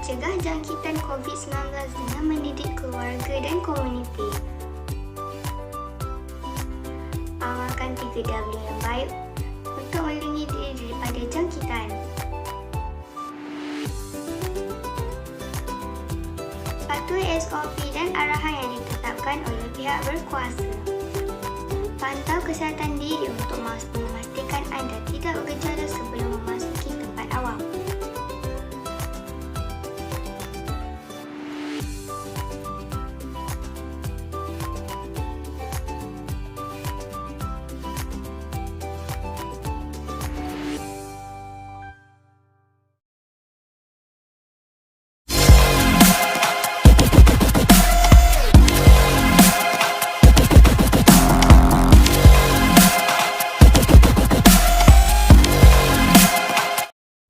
mencegah jangkitan COVID-19 dengan mendidik keluarga dan komuniti. Amalkan 3W yang baik untuk melindungi diri daripada jangkitan. Patuhi SOP dan arahan yang ditetapkan oleh pihak berkuasa. Pantau kesihatan diri untuk memastikan anda tidak bergejala sebelum memasuki tempat awam.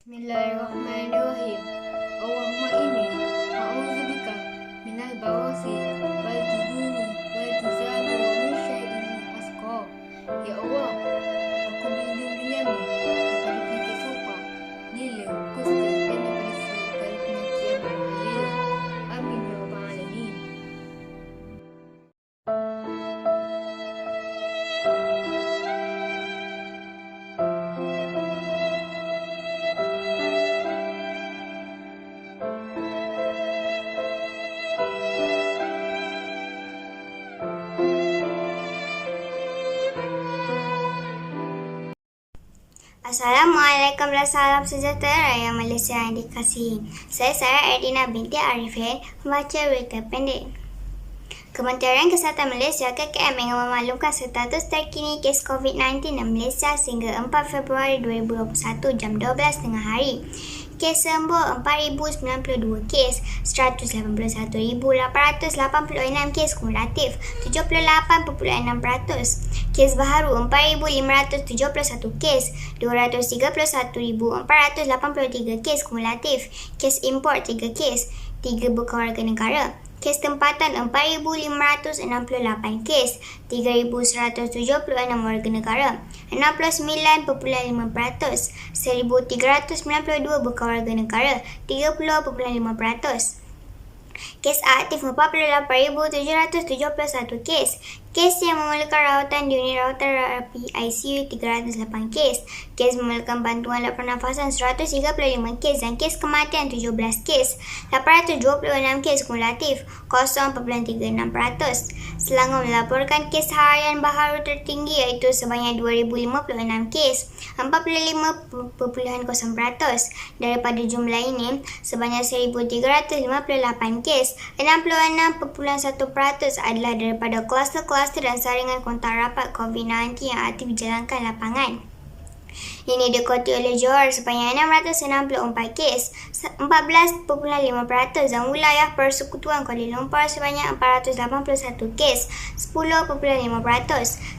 Bismillahirrahmanirrahim. Allahumma inni a'udzubika minal bawasi wal juduni wal juzami wa min syarri asqa. Ya Allah, aku berlindung denganmu daripada penyakit sopak, gila, kusta dan daripada segala penyakit yang berbahaya. Amin ya rabbal alamin. Assalamualaikum dan salam sejahtera Raya Malaysia yang dikasihi. Saya Sarah Erdina binti Arifin, membaca berita pendek. Kementerian Kesihatan Malaysia KKM ingin memaklumkan status terkini kes COVID-19 di Malaysia sehingga 4 Februari 2021 jam 12 tengah hari. Kes sembuh 4,092 kes, 181,886 kes kumulatif, 78.6%. Kes baharu 4,571 kes, 231,483 kes kumulatif. Kes import 3 kes, 3 bukan warga negara. Kes tempatan 4,568 kes, 3,176 warga negara, 69.5%, 1,392 bukan warga negara, 30.5%. Kes aktif 48,771 kes. Kes yang memerlukan rawatan di unit rawatan terapi ICU 308 kes. Kes memerlukan bantuan alat pernafasan 135 kes dan kes kematian 17 kes. 826 kes kumulatif 0.36%. Selangor melaporkan kes harian baharu tertinggi iaitu sebanyak 2,056 kes, 45.0%. Daripada jumlah ini, sebanyak 1,358 kes, 66.1% adalah daripada kluster-kluster dan saringan kontak rapat COVID-19 yang aktif dijalankan lapangan. Ini dikoti oleh Johor sebanyak 664 kes, 14.5% dan wilayah Persekutuan Kuala Lumpur sebanyak 481 kes, 10.5%.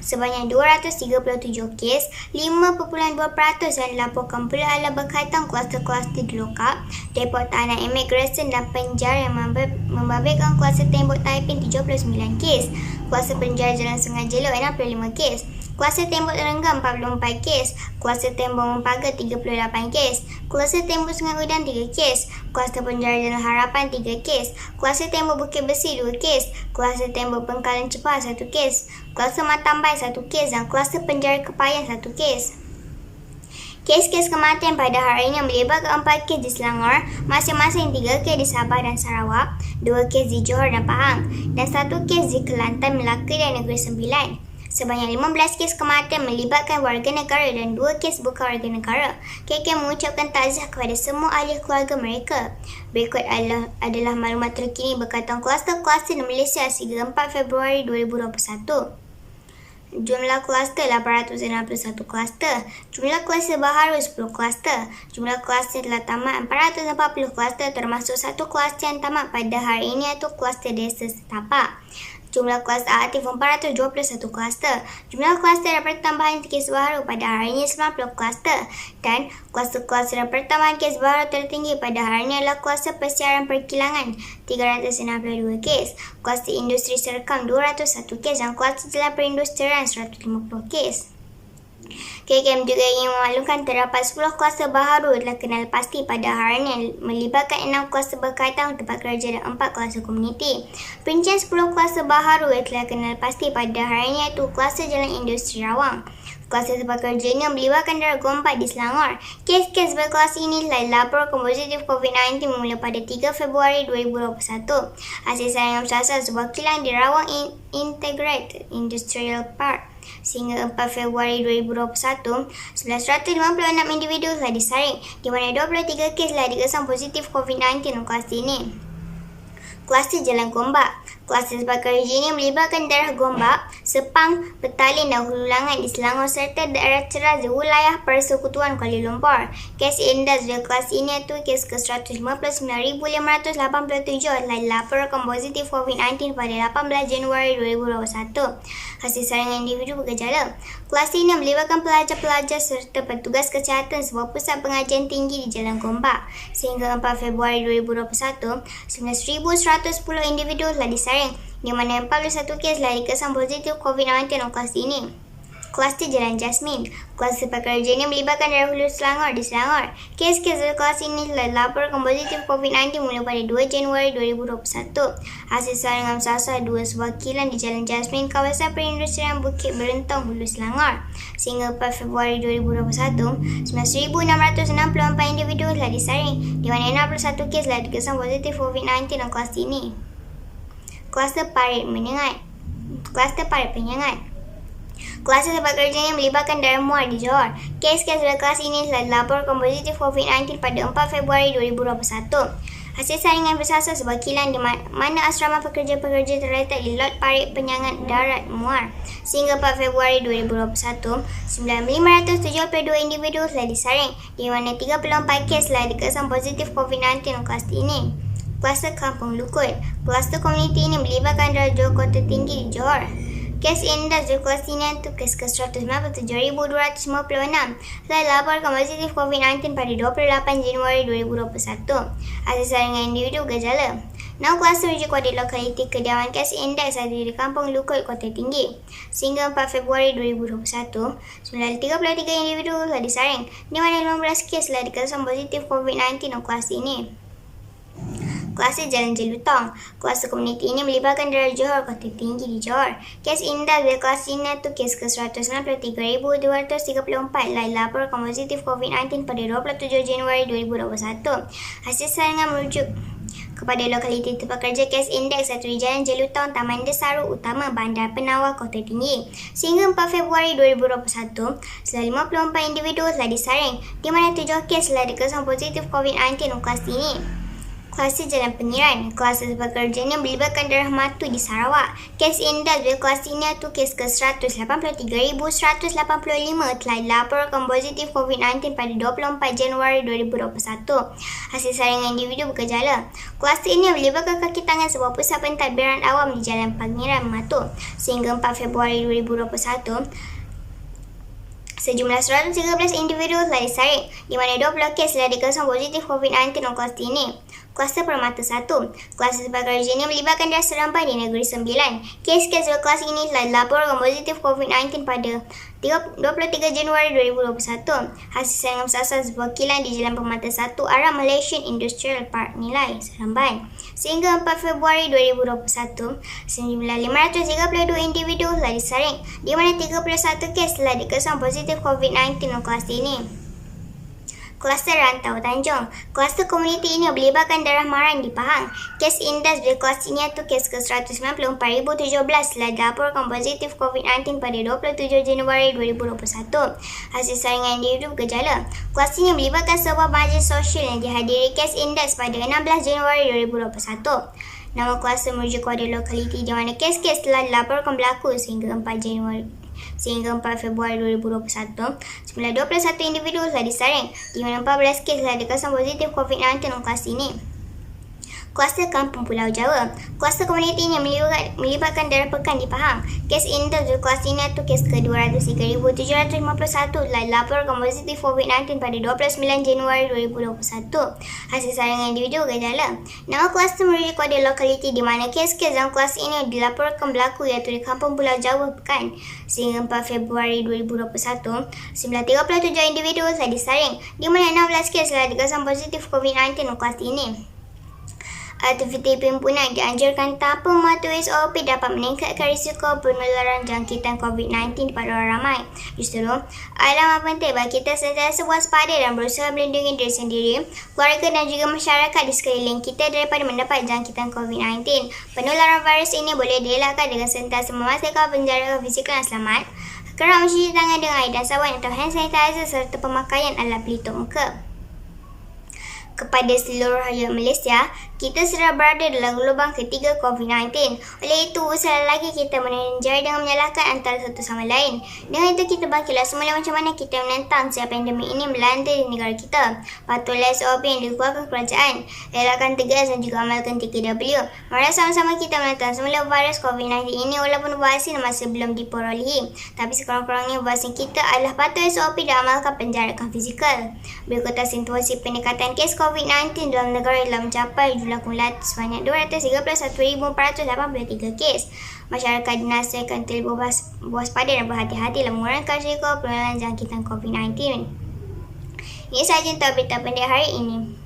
Sebanyak 237 kes, 5.2% yang dilaporkan pula adalah berkaitan kluster-kluster di lokap, depot tahanan imigresen dan penjara yang membabitkan kluster tembok Taiping 39 kes, kluster penjara Jalan Sungai Jelok 65 kes, kluster tembok Terenggam 44 kes, kluster tembok Mempaga 38 kes, kluster tembok Sungai Udang 3 kes, kluster penjara Jalan Harapan 3 kes, kluster tembok Bukit Besi 2 kes, kluster tembok Bengkalan Cepah 1 kes, kluster Matambai 1 kes dan kluster penjara Kepayan 1 kes. Kes-kes kematian pada hari ini melibatkan 4 kes di Selangor, masing-masing 3 kes di Sabah dan Sarawak, 2 kes di Johor dan Pahang, dan 1 kes di Kelantan, Melaka dan Negeri Sembilan. Sebanyak 15 kes kematian melibatkan warga negara dan 2 kes bukan warga negara. KK mengucapkan takziah kepada semua ahli keluarga mereka. Berikut adalah maklumat terkini berkaitan kluster-kluster di Malaysia sehingga 4 Februari 2021. Jumlah kluster 861 kluster. Jumlah kluster baharu 10 kluster. Jumlah kluster telah tamat 440 kluster termasuk 1 kluster yang tamat pada hari ini iaitu kluster desa setapak. Jumlah kluster aktif 421 kluster. Jumlah kluster pertambahan kes baru pada hari ini 90 kluster. Dan kluster-kluster pertambahan kes baru tertinggi pada hari ini adalah kluster persiaran perkilangan 362 kes, kluster industri serkam 201 kes dan kluster dalam perindustrian 150 kes. KKM juga ingin memaklumkan terdapat 10 kluster baharu telah kenal pasti pada hari ini yang melibatkan 6 kluster berkaitan tempat kerja dan 4 kluster komuniti. Perincian 10 kluster baharu yang telah kenal pasti pada hari ini iaitu kluster Jalan Industri Rawang. Kluster tempat kerja ini melibatkan darah Gombak di Selangor. Kes-kes berkelas ini telah dilaporkan positif COVID-19 bermula pada 3 Februari 2021. Hasil saringan bersasar sebuah kilang di Rawang Integrated Industrial Park. Sehingga 4 Februari 2021, 1,956 individu telah disaring, di mana 23 kes telah dikesan positif COVID-19 dalam kluster ini. Kluster Jalan Gombak. Kluster tempat kerja ini melibatkan daerah Gombak, Sepang, Petaling dan Hulu Langat di Selangor serta daerah Ceras di wilayah Persekutuan Kuala Lumpur. Kes indas dari kelas ini iaitu kes ke-159,587 telah dilaporkan positif COVID-19 pada 18 Januari 2021. Hasil saringan individu bergejala. Kluster ini melibatkan pelajar-pelajar serta petugas kesihatan sebuah pusat pengajian tinggi di Jalan Gombak. Sehingga 4 Februari 2021, 19,110 individu telah disaring, di mana 41 kes telah dikesan positif COVID-19 dalam kluster ini. Kluster Jalan Jasmine. Kluster pekerja ini melibatkan daerah Hulu Selangor di Selangor. Kes-kes dari kelas ini telah dilaporkan positif COVID-19 mulai pada 2 Januari 2021. Hasil saringan bersasar 2 sebuah kilang di Jalan Jasmine, kawasan perindustrian Bukit Berentong, Hulu Selangor. Sehingga 4 Februari 2021, 9,664 individu telah disaring, di mana 61 kes telah dikesan positif COVID-19 dalam kluster ini. Kluster Parit Penyengat. Kluster Parit Penyengat. Kluster tempat kerja yang melibatkan daerah Muar di Johor. Kes-kes dari kelas ini telah dilaporkan positif COVID-19 pada 4 Februari 2021. Hasil saringan bersasar sebuah kilang di mana asrama pekerja-pekerja terletak di Lot Parit Penyengat Darat Muar. Sehingga 4 Februari 2021, 9,572 individu telah disaring, di mana 34 kes telah dikesan positif COVID-19 dalam kluster ini. Kluster Kampung Lukut. Kluster komuniti ini melibatkan daerah Johor Kota Tinggi di Johor. Kes indas dari kluster ini iaitu kes ke-197,256 telah dilaporkan positif COVID-19 pada 28 Januari 2021. Hasil saringan individu bergejala. 6 kluster rujuk pada lokaliti kediaman kes indeks ada di Kampung Lukut, Kota Tinggi. Sehingga 4 Februari 2021, 933 individu telah disaring, di mana 15 kes telah dikesan positif COVID-19 dalam kluster ini. Kluster Jalan Jelutong. Kluster komuniti ini melibatkan daerah Johor, Kota Tinggi di Johor. Kes indah dari kluster ini iaitu kes ke-193,234 telah dilaporkan positif COVID-19 pada 27 Januari 2021. Hasil saringan merujuk kepada lokaliti tempat kerja kes indeks satu di Jalan Jelutong, Taman Desaru Utama, Bandar Penawar, Kota Tinggi. Sehingga 4 Februari 2021, 54 individu telah disaring, di mana 7 kes telah dikesan positif COVID-19 dalam kluster ini. Kluster Jalan Pengiran. Kluster tempat kerja ini melibatkan daerah Matu di Sarawak. Kes indah dari kluster ini iaitu kes ke-183,185 telah dilaporkan positif COVID-19 pada 24 Januari 2021. Hasil saringan individu bergejala. Kluster ini melibatkan kaki tangan sebuah pusat pentadbiran awam di Jalan Pengiran, Matu. Sehingga 4 Februari 2021, sejumlah 113 individu telah disaring, di mana 20 kes telah dikesan positif COVID-19 dalam kluster ini. Kluster Permata 1. Kluster tempat kerja ini melibatkan daerah Seremban di Negeri Sembilan. Kes-kes dari kelas ini telah dilaporkan positif COVID-19 pada 23 Januari 2021. Hasil saringan bersasar sebuah kilang di Jalan Permata 1 arah Malaysian Industrial Park Nilai, Seremban. Sehingga 4 Februari 2021, 9,532 individu telah disaring, di mana 31 kes telah dikesan positif COVID-19 dalam kluster ini. Kluster Rantau Tanjung. Kluster komuniti ini melibatkan daerah Maran di Pahang. Kes indas dari kluster ini iaitu kes ke-194,017 telah dilaporkan positif COVID-19 pada 27 Januari 2021. Hasil saringan individu bergejala. Kluster ini melibatkan sebuah majlis sosial yang dihadiri kes indas pada 16 Januari 2021. Nama kluster merujuk kepada lokaliti di mana kes-kes telah dilaporkan berlaku sehingga 4 Februari 2021, 921 individu telah disaring, di mana 14 kes telah dikesan positif COVID-19 dalam kluster ini. kluster Kampung Pulau Jawa. Kluster komuniti ini melibatkan daerah Pekan di Pahang. Kes ini tertutup kluster ini atau kes ke-203,751 telah dilaporkan positif COVID-19 pada 29 Januari 2021. Hasil saringan individu gejala. Nama kluster merujuk pada lokaliti di mana kes-kes dalam kluster ini dilaporkan berlaku iaitu di Kampung Pulau Jawa Pekan. Sehingga 4 Februari 2021, 937 individu telah disaring, di mana 16 kes telah dikesan positif COVID-19 di kluster ini. Aktiviti perhimpunan dianjurkan tanpa mematuhi SOP dapat meningkatkan risiko penularan jangkitan COVID-19 pada orang ramai. Justru, amat penting bagi kita sentiasa waspada dan berusaha melindungi diri sendiri, keluarga dan juga masyarakat di sekeliling kita daripada mendapat jangkitan COVID-19. Penularan virus ini boleh dielakkan dengan sentiasa memastikan penjarakan fizikal yang selamat, kerap mencuci tangan dengan air dan sabun atau hand sanitizer serta pemakaian alat pelitup muka. Kepada seluruh rakyat Malaysia, kita sudah berada dalam gelombang ketiga COVID-19. Oleh itu, usaha lagi kita menenjai dengan menyalahkan antara satu sama lain. Dengan itu, kita bangkitlah semula macam mana kita menentang siapa pandemik ini melanda di negara kita. Patuhlah SOP yang dikeluarkan kerajaan. Elakkan tegas dan juga amalkan 3W. Mari sama-sama kita menentang semula virus COVID-19 ini walaupun vaksin masih belum diperolehi. Tapi sekurang-kurangnya vaksin kita adalah patuh SOP dan amalkan penjarakan fizikal. Berikutan situasi peningkatan kes COVID-19 dalam negara telah mencapai jumlah kumulatif sebanyak 231,483 kes. Masyarakat dinasihatkan terlebih waspada dan berhati-hati dalam mengurangkan risiko penularan jangkitan COVID-19. Ini sahaja untuk berita pendek hari ini.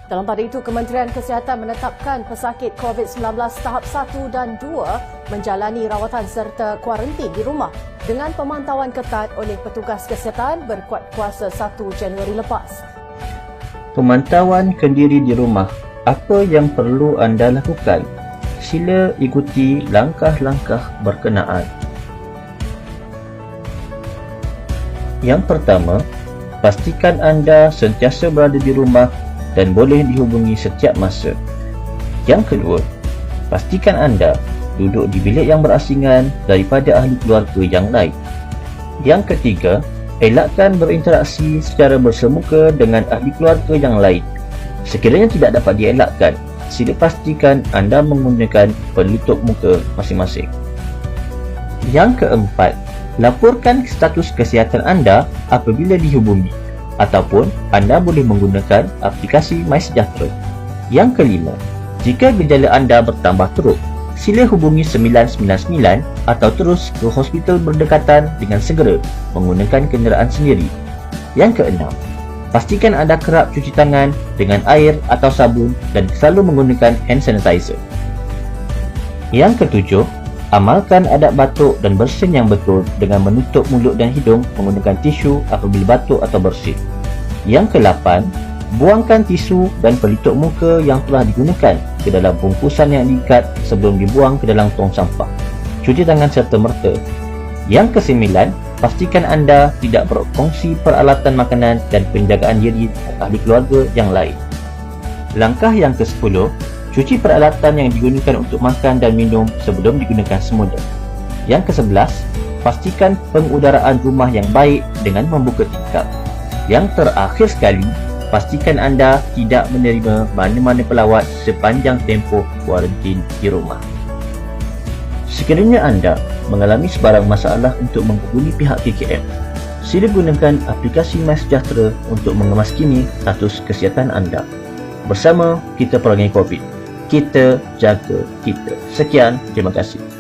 Dalam pada itu, Kementerian Kesihatan menetapkan pesakit COVID-19 tahap 1 dan 2 menjalani rawatan serta kuarantin di rumah dengan pemantauan ketat oleh petugas kesihatan berkuat kuasa 1 Januari lepas. Pemantauan kendiri di rumah. Apa yang perlu anda lakukan? Sila ikuti langkah-langkah berkenaan. Yang pertama, pastikan anda sentiasa berada di rumah dan boleh dihubungi setiap masa. Yang kedua, pastikan anda duduk di bilik yang berasingan daripada ahli keluarga yang lain. Yang ketiga, elakkan berinteraksi secara bersemuka dengan ahli keluarga yang lain. Sekiranya tidak dapat dielakkan, sila pastikan anda menggunakan pelitup muka masing-masing. Yang keempat, laporkan status kesihatan anda apabila dihubungi, ataupun anda boleh menggunakan aplikasi MySejahtera. Yang kelima, jika gejala anda bertambah teruk, sila hubungi 999 atau terus ke hospital berdekatan dengan segera menggunakan kenderaan sendiri. Yang keenam, pastikan anda kerap cuci tangan dengan air atau sabun dan selalu menggunakan hand sanitizer. Yang ketujuh, amalkan adab batuk dan bersin yang betul dengan menutup mulut dan hidung menggunakan tisu apabila batuk atau bersin. Yang ke-8, buangkan tisu dan pelitup muka yang telah digunakan ke dalam bungkusan yang diikat sebelum dibuang ke dalam tong sampah. Cuci tangan serta merta. Yang ke-9, pastikan anda tidak berkongsi peralatan makanan dan penjagaan diri ahli keluarga yang lain. Langkah yang ke-10, cuci peralatan yang digunakan untuk makan dan minum sebelum digunakan semula. Yang ke-11, pastikan pengudaraan rumah yang baik dengan membuka tingkap. Yang terakhir sekali, pastikan anda tidak menerima mana-mana pelawat sepanjang tempoh kuarantin di rumah. Sekiranya anda mengalami sebarang masalah untuk menghubungi pihak KKM, sila gunakan aplikasi MySejahtera untuk mengemaskini status kesihatan anda. Bersama kita perangi COVID. Kita jaga kita. Sekian, terima kasih.